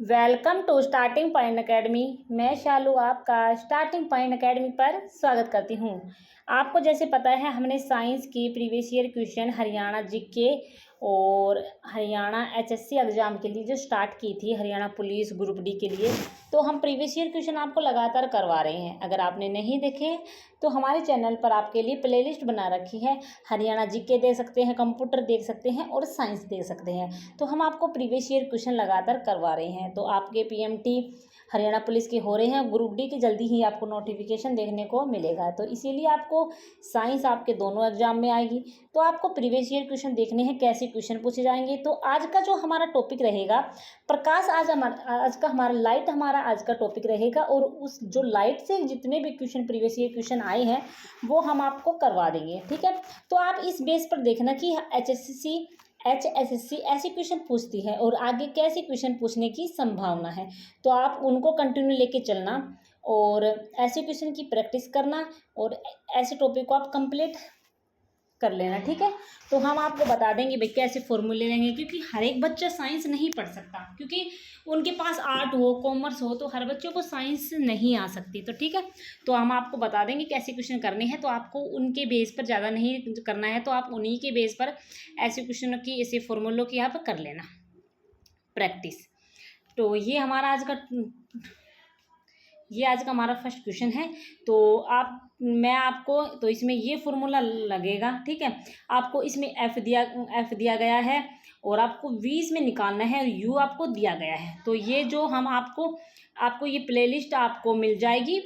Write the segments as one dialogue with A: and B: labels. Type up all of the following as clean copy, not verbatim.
A: Welcome to starting point academy. मैं शालू आपका starting point academy पर स्वागत करती हूँ। आपको जैसे पता है हमने साइंस की previous year question Haryana GK और हरियाणा एचएससी एग्ज़ाम के लिए जो स्टार्ट की थी, हरियाणा पुलिस ग्रुप डी के लिए, तो हम प्रीवियस ईयर क्वेश्चन आपको लगातार करवा रहे हैं। अगर आपने नहीं देखे तो हमारे चैनल पर आपके लिए प्लेलिस्ट बना रखी है। हरियाणा जीके देख सकते हैं, कंप्यूटर देख सकते हैं और साइंस देख सकते हैं। तो हम आपको प्रीवियस ईयर क्वेश्चन लगातार करवा रहे हैं। तो आपके पीएमटी हरियाणा पुलिस के हो रहे हैं, ग्रुप डी की जल्दी ही आपको नोटिफिकेशन देखने को मिलेगा। तो इसीलिए आपको साइंस आपके दोनों एग्जाम में आएगी। तो आपको प्रीवियस ईयर क्वेश्चन देखने हैं, कैसे क्वेश्चन पूछे जाएंगे। तो आज का जो हमारा टॉपिक रहेगा प्रकाश, आज का टॉपिक रहेगा। और उस जो लाइट से जितने भी क्वेश्चन प्रीवियस ईयर क्वेश्चन आए हैं वो हम आपको करवा देंगे, ठीक है। तो आप इस बेस पर देखना कि HSSC ऐसे क्वेश्चन पूछती है और आगे कैसे क्वेश्चन पूछने की संभावना है। तो आप उनको कंटिन्यू लेके चलना और ऐसे क्वेश्चन की प्रैक्टिस करना और ऐसे टॉपिक को आप कंप्लीट कर लेना, ठीक है। तो हम आपको बता देंगे भाई कैसे फॉर्मूले लेंगे, क्योंकि हर एक बच्चा साइंस नहीं पढ़ सकता, क्योंकि उनके पास आर्ट हो कॉमर्स हो, तो हर बच्चों को साइंस नहीं आ सकती। तो ठीक है, तो हम आपको बता देंगे कैसे क्वेश्चन करने हैं। तो आपको उनके बेस पर ज़्यादा नहीं करना है, तो आप उन्हीं के बेस पर ऐसे क्वेश्चनों की, ऐसे फॉर्मूलों की आप कर लेना प्रैक्टिस। तो ये आज का हमारा फर्स्ट क्वेश्चन है। तो मैं आपको, तो इसमें ये फॉर्मूला लगेगा, ठीक है। आपको इसमें एफ दिया गया है और आपको 20 में निकालना है और यू आपको दिया गया है। तो ये जो हम आपको ये प्लेलिस्ट आपको मिल जाएगी,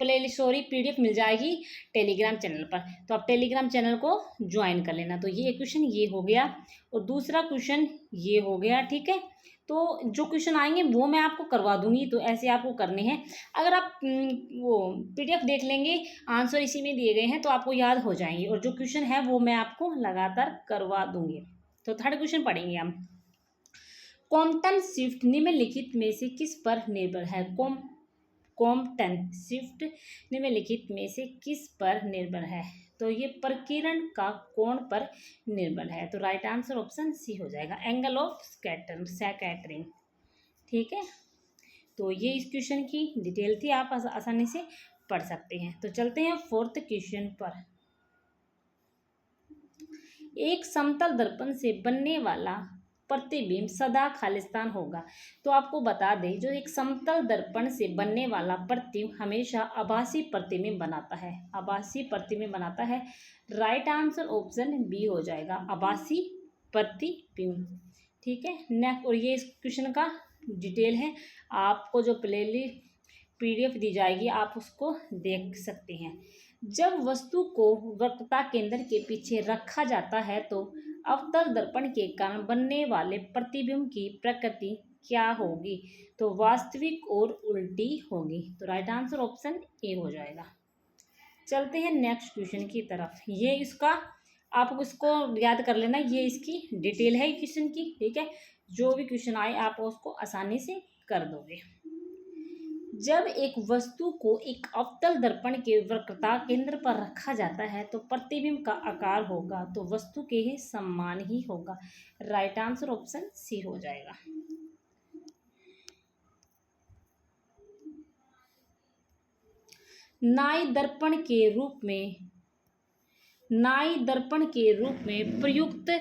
A: PDF मिल जाएगी टेलीग्राम चैनल पर। तो आप टेलीग्राम चैनल को ज्वाइन कर लेना। तो ये क्वेश्चन ये हो गया और दूसरा क्वेश्चन ये हो गया, ठीक है। तो जो क्वेश्चन आएंगे वो मैं आपको करवा दूंगी, तो ऐसे आपको करने हैं। अगर आप वो PDF देख लेंगे, आंसर इसी में दिए गए हैं, तो आपको याद हो जाएंगे और जो क्वेश्चन है वो मैं आपको लगातार करवा दूंगी। तो थर्ड क्वेश्चन पढ़ेंगे हम। कॉम्पटन शिफ्ट निम्नलिखित में से किस पर निर्भर है? कॉम्पटन शिफ्ट निम्नलिखित में से किस पर निर्भर है? तो ये प्रकीर्ण का कोण पर निर्भर है। तो राइट आंसर ऑप्शन सी हो जाएगा, एंगल ऑफ स्कैटरिंग, ठीक है। तो ये इस क्वेश्चन की डिटेल थी, आप आसानी से पढ़ सकते हैं। तो चलते हैं फोर्थ क्वेश्चन पर। एक समतल दर्पण से बनने वाला प्रतिबिंब सदा खालिस्तान होगा। तो आपको बता दें, जो एक समतल दर्पण से बनने वाला प्रतिबिंब हमेशा आभासी प्रतिबिंब बनाता है, आभासी प्रतिबिंब बनाता है। राइट आंसर ऑप्शन बी हो जाएगा, आभासी प्रतिबिंब, ठीक है। नेक्स्ट, और ये इस क्वेश्चन का डिटेल है, आपको जो प्लेलिस्ट PDF दी जाएगी आप उसको देख सकते हैं। जब वस्तु को वक्रता केंद्र के पीछे रखा जाता है तो अवतल दर्पण के कारण बनने वाले प्रतिबिंब की प्रकृति क्या होगी? तो वास्तविक और उल्टी होगी। तो राइट आंसर ऑप्शन ए हो जाएगा। चलते हैं नेक्स्ट क्वेश्चन की तरफ। ये इसका आप इसको याद कर लेना, ये इसकी डिटेल है क्वेश्चन की, ठीक है। जो भी क्वेश्चन आए आप उसको आसानी से कर दोगे। जब एक वस्तु को एक अवतल दर्पण के वक्रता केंद्र पर रखा जाता है तो प्रतिबिंब का आकार होगा तो वस्तु के समान ही होगा। राइट आंसर ऑप्शन सी हो जाएगा। नाई दर्पण के रूप में प्रयुक्त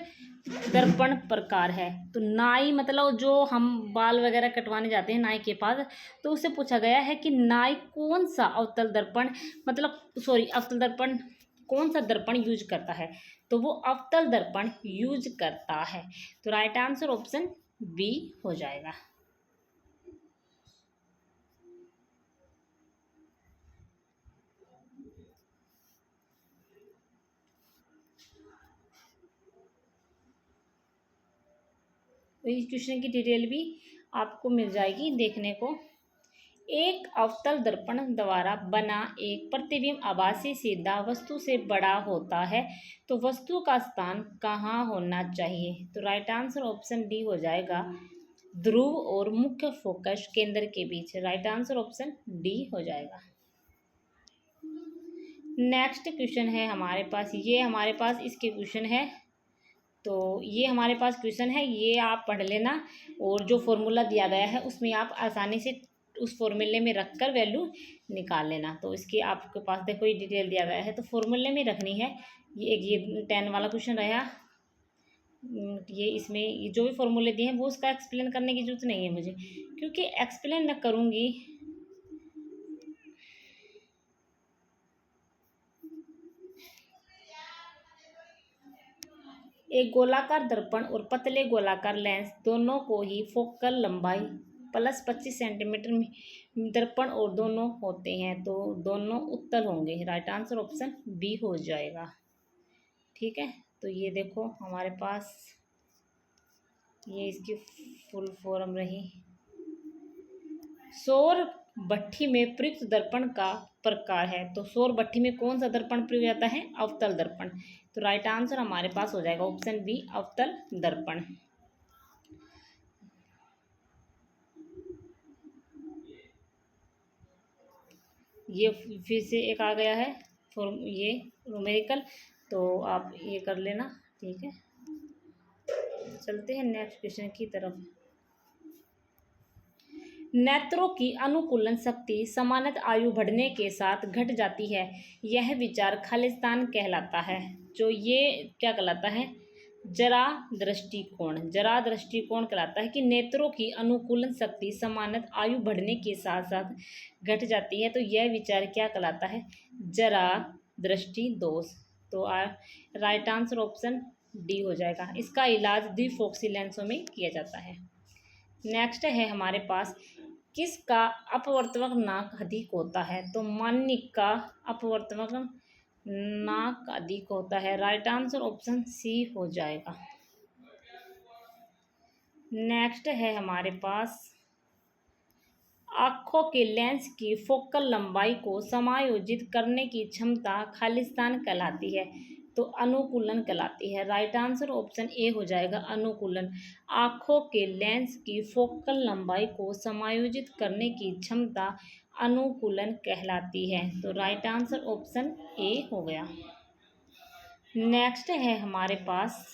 A: दर्पण प्रकार है। तो नाई मतलब जो हम बाल वगैरह कटवाने जाते हैं नाई के पास, तो उससे पूछा गया है कि नाई कौन सा अवतल दर्पण कौन सा दर्पण यूज करता है? तो वो अवतल दर्पण यूज करता है। तो राइट आंसर ऑप्शन बी हो जाएगा। तो इस क्वेश्चन की डिटेल भी आपको मिल जाएगी देखने को। एक अवतल दर्पण द्वारा बना एक प्रतिबिंब आभासी सीधा वस्तु से बड़ा होता है तो वस्तु का स्थान कहाँ होना चाहिए? तो राइट आंसर ऑप्शन डी हो जाएगा, ध्रुव और मुख्य फोकस केंद्र के बीच। राइट आंसर ऑप्शन डी हो जाएगा। नेक्स्ट क्वेश्चन है हमारे पास, ये हमारे पास इसके क्वेश्चन है। तो ये हमारे पास क्वेश्चन है, ये आप पढ़ लेना और जो फॉर्मूला दिया गया है उसमें आप आसानी से उस फॉर्मूले में रख कर वैल्यू निकाल लेना। तो इसकी आपके पास देखो ये डिटेल दिया गया है, तो फॉर्मूले में रखनी है। ये 10 वाला क्वेश्चन रहा। ये इसमें ये जो भी फॉर्मूले दिए हैं वो उसका एक्सप्लेन करने की जरूरत नहीं है मुझे, क्योंकि एक्सप्लेन न करूँगी एक गोलाकार दर्पण और पतले गोलाकार लेंस दोनों को ही फोकल लंबाई प्लस 25 सेंटीमीटर में दर्पण और दोनों होते हैं, तो दोनों उत्तल होंगे। राइट आंसर ऑप्शन बी हो जाएगा। ठीक है, तो ये देखो हमारे पास ये इसकी फुल फॉर्म रही। सौर भट्ठी में प्रयुक्त दर्पण का प्रकार है, तो सौर भट्ठी में कौन सा दर्पण प्रयोग जाता है? अवतल दर्पण। तो राइट आंसर हमारे पास हो जाएगा ऑप्शन बी, अवतल दर्पण। ये फिर से एक आ गया है फॉर्म, ये न्यूमेरिकल, तो आप ये कर लेना। ठीक है, चलते हैं नेक्स्ट क्वेश्चन की तरफ। नेत्रों की अनुकूलन शक्ति सामान्यतः आयु बढ़ने के साथ घट जाती है, यह विचार खालिस्तान कहलाता है। जो ये क्या कहलाता है? जरा दृष्टिकोण। जरा दृष्टिकोण कहलाता है कि नेत्रों की अनुकूलन शक्ति सामान्यतः आयु बढ़ने के साथ साथ घट जाती है, तो यह विचार क्या कहलाता है? जरा दृष्टि दोष। तो राइट आंसर ऑप्शन डी हो जाएगा। इसका इलाज द्विफोक्सी लेंसों में किया जाता है। नेक्स्ट है हमारे पास, किसका अपवर्तक नाक अधिक होता है? तो मानिक का अपवर्तक नाक अधिक होता है। राइट आंसर ऑप्शन सी हो जाएगा। नेक्स्ट है हमारे पास, आँखों के लेंस की फोकल लंबाई को समायोजित करने की क्षमता खालिस्तान कहलाती है, तो अनुकूलन कहलाती है। राइट आंसर ऑप्शन ए हो जाएगा, अनुकूलन। आँखों के लेंस की फोकल लंबाई को समायोजित करने की क्षमता अनुकूलन कहलाती है, तो राइट आंसर ऑप्शन ए हो गया। नेक्स्ट है हमारे पास,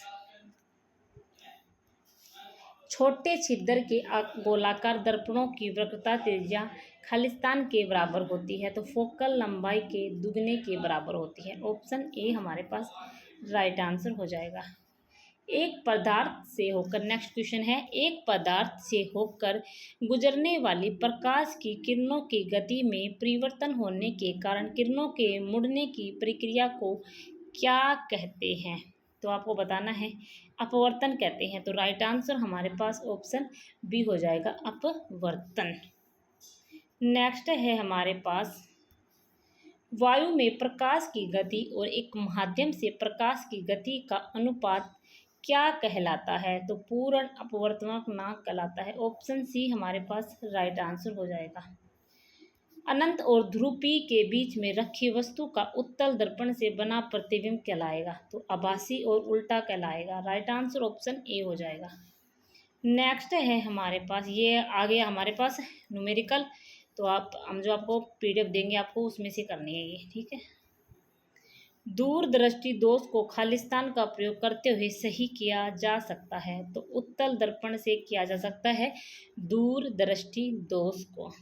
A: छोटे छिद्र के गोलाकार दर्पणों की वक्रता त्रिज्या खालिस्तान के बराबर होती है, तो फोकल लंबाई के दुगने के बराबर होती है। ऑप्शन ए हमारे पास राइट आंसर हो जाएगा। एक पदार्थ से होकर, नेक्स्ट क्वेश्चन है, एक पदार्थ से होकर गुजरने वाली प्रकाश की किरणों की गति में परिवर्तन होने के कारण किरणों के मुड़ने की प्रक्रिया को क्या कहते हैं? तो आपको बताना है, अपवर्तन कहते हैं। तो राइट आंसर हमारे पास ऑप्शन बी हो जाएगा, अपवर्तन। नेक्स्ट है हमारे पास, वायु में प्रकाश की गति और एक माध्यम से प्रकाश की गति का अनुपात क्या कहलाता है? तो पूर्ण अपवर्तनांक नाक कहलाता है। ऑप्शन सी हमारे पास राइट आंसर हो जाएगा। अनंत और ध्रुव P के बीच में रखी वस्तु का उत्तल दर्पण से बना प्रतिबिंब कहलाएगा, तो आभासी और उल्टा कहलाएगा। राइट आंसर ऑप्शन ए हो जाएगा। नेक्स्ट है हमारे पास, ये आ गया हमारे पास न्यूमेरिकल, तो हम जो आपको PDF देंगे आपको उसमें से करनी है ये। ठीक है, दूरदृष्टि दोष को खालिस्तान का प्रयोग करते हुए सही किया जा सकता है, तो उत्तल दर्पण से किया जा सकता है दूरदृष्टि दोष को।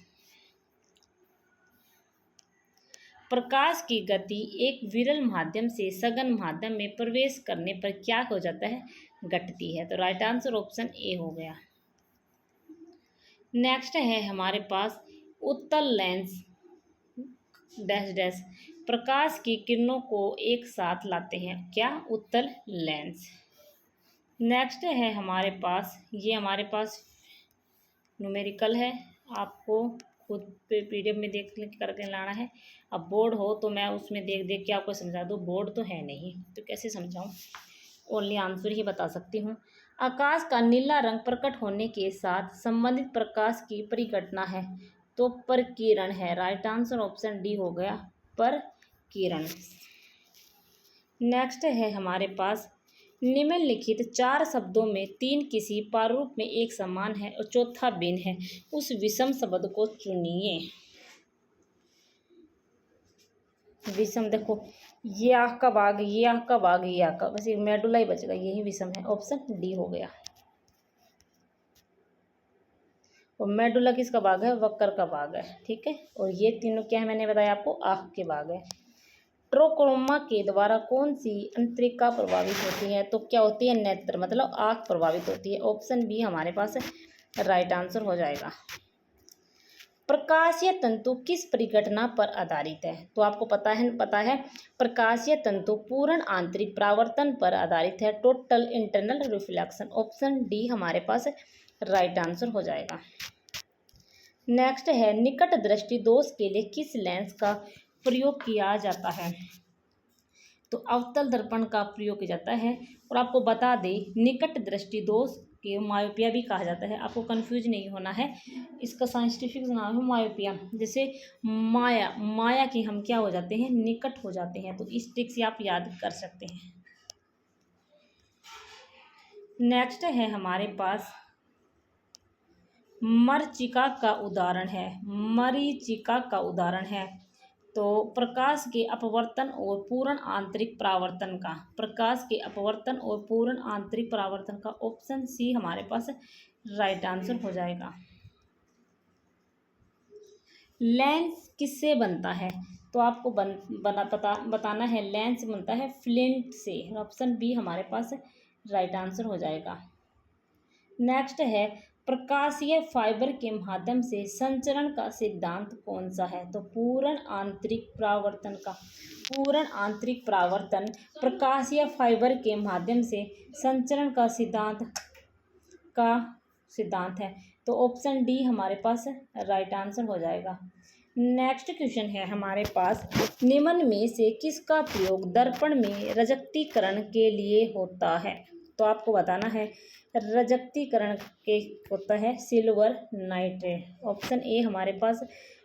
A: प्रकाश की गति एक विरल माध्यम से सघन माध्यम में प्रवेश करने पर क्या हो जाता है? घटती है, तो राइट आंसर ऑप्शन ए हो गया। नेक्स्ट है हमारे पास, उत्तल लेंस डैश डैश प्रकाश की किरणों को एक साथ लाते हैं, क्या? उत्तल लेंस। नेक्स्ट है हमारे पास, ये हमारे पास न्यूमेरिकल है, आपको खुद पे PDF में देख करके लाना है। अब बोर्ड हो तो मैं उसमें देख देख के आपको समझा दूँ, बोर्ड तो है नहीं तो कैसे समझाऊँ, ओनली आंसर ही बता सकती हूँ। आकाश का नीला रंग प्रकट होने के साथ संबंधित प्रकाश की परिघटना है, तो परकिरण है। राइट आंसर ऑप्शन डी हो गया, परकिरण। नेक्स्ट है हमारे पास, निम्नलिखित 4 शब्दों में 3 किसी प्रारूप में एक समान है और चौथा भिन्न है, उस विषम शब्द को चुनिए। विषम देखो, ये आँख का भाग, ये आँख का भाग, ये आँख का, बस ये मेडुला ही बचेगा, यही विषम है। ऑप्शन डी हो गया। और मेडुला किसका भाग है? वक्र का भाग है, ठीक है। और ये तीनों क्या है मैंने बताया आपको? आँख के भाग है। ट्रोकोमा के द्वारा कौन सी अंतरिका प्रभावित होती है? तो क्या होती है? नेत्र, मतलब आँख प्रभावित होती है। ऑप्शन बी हमारे पास राइट आंसर हो जाएगा। प्रकाशीय तंतु किस परिघटना पर आधारित है? तो आपको पता है प्रकाशीय तंतु पूर्ण आंतरिक परावर्तन पर आधारित है, total internal reflection. Option D हमारे पास राइट आंसर हो जाएगा। नेक्स्ट है, निकट दृष्टि दोष के लिए किस लेंस का प्रयोग किया जाता है? तो अवतल दर्पण का प्रयोग किया जाता है। और आपको बता दें, निकट दृष्टि दोष के मायोपिया भी कहा जाता है, आपको कंफ्यूज नहीं होना है। इसका साइंटिफिक नाम है मायोपिया। जैसे माया की हम क्या हो जाते हैं? निकट हो जाते हैं। तो इस ट्रिक से आप याद कर सकते हैं। नेक्स्ट है हमारे पास मरीचिका का उदाहरण है। मरीचिका का उदाहरण है तो प्रकाश के अपवर्तन और पूर्ण आंतरिक परावर्तन का, प्रकाश के अपवर्तन और पूर्ण आंतरिक परावर्तन का। ऑप्शन सी हमारे पास राइट आंसर हो जाएगा। लेंस किससे बनता है? तो आपको बताना है, लेंस बनता है फ्लिंट से। ऑप्शन बी हमारे पास राइट आंसर हो जाएगा। नेक्स्ट है, प्रकाशीय फाइबर के माध्यम से संचरण का सिद्धांत कौन सा है? तो पूर्ण आंतरिक परावर्तन का, पूर्ण आंतरिक परावर्तन प्रकाशीय फाइबर के माध्यम से संचरण का सिद्धांत है। तो ऑप्शन डी हमारे पास राइट आंसर हो जाएगा। नेक्स्ट क्वेश्चन है हमारे पास, निम्न में से किसका प्रयोग दर्पण में रजक्तीकरण के लिए होता है? तो आपको बताना है, रजक्तीकरण के होता है सिल्वर नाइट्रेट। ऑप्शन ए हमारे पास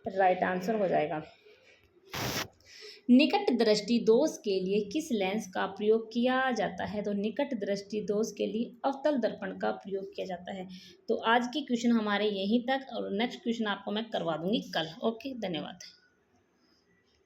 A: राइट आंसर हो जाएगा। निकट दृष्टि दोष के लिए किस लेंस का प्रयोग किया जाता है? तो निकट दृष्टि दोष के लिए अवतल दर्पण का प्रयोग किया जाता है। तो आज की क्वेश्चन हमारे यहीं तक, और नेक्स्ट क्वेश्चन आपको मैं करवा दूंगी कल। ओके, धन्यवाद।